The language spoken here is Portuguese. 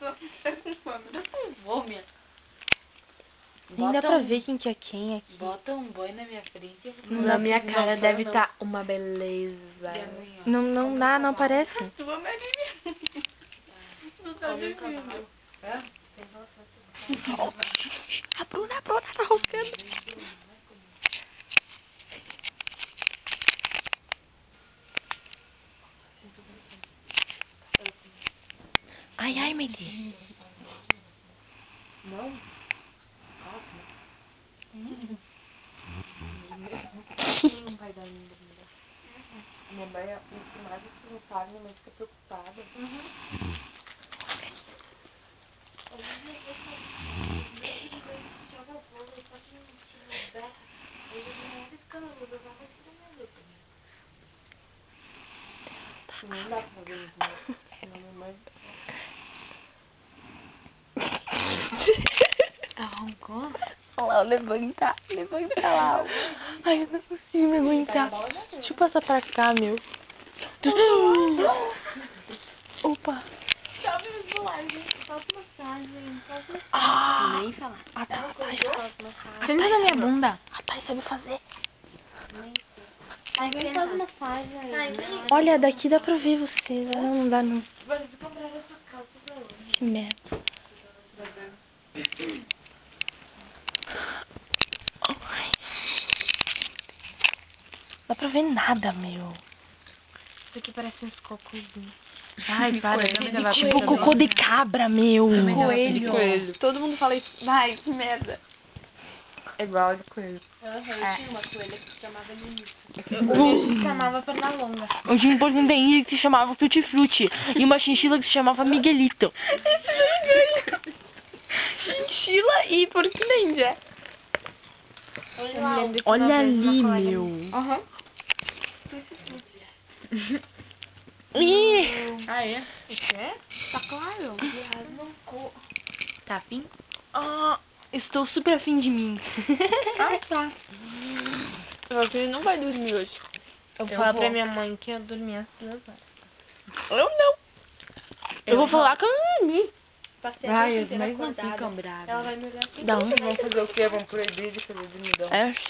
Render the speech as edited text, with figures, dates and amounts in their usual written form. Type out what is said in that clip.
pessoa tá com fome. Eu tô com fome. Nem dá pra ver quem que é quem aqui. Bota um boi na minha frente. Na minha cara deve estar uma beleza. Não dá, não aparece. Tua Maria. Não tá dormindo. A Bruna tá roncando. Ai, meu Deus. Não? Não vai dar ainda. Minha mãe, mais que não sabe, minha mãe fica preocupada. Não dá pra fazer isso, né? Minha mãe... Tá roncando? Olha lá, levanta lá. Ai, eu não consigo me aguentar. Deixa eu passar pra cá, meu. Opa. Salve as bolachas, faço massagem, Nem falar. A Thay faz. Senta na minha bunda. A Thay sabe fazer. Alguém faz massagem. Olha, daqui dá pra ver vocês. Não dá não. Mas eu comprar essas calças hoje. Que merda. Dá pra ver nada, meu. Isso aqui parece uns cocôzinhos. Ai, para. Tipo cocô de cabra, meu. Coelho. Todo mundo fala isso. Ai, que merda. É igual de coelho. Eu tinha uma coelha que se chamava Lili. Se chamava Pernalonga. Eu tinha um porcenteinho que se chamava Tutti Frutti. E uma chinchila que se chamava Miguelito. Chinchila e porquilândia. Olha ali, meu. Aham. Ih. Ah, é? Isso é? Tá claro. Tá afim? Ah, estou super afim de mim. Ah, tá. Você não vai dormir hoje. Eu vou falar pra minha mãe que eu dormi às 2 horas. Eu não. Eu vou falar que eu não dormi. Passei Ai, a os noite mães inteira não acordada. ficam bravos. Ela vai me olhar assim. Dá um. Vão fazer o quê? Vão proibir de fazer dormidão. É, sim.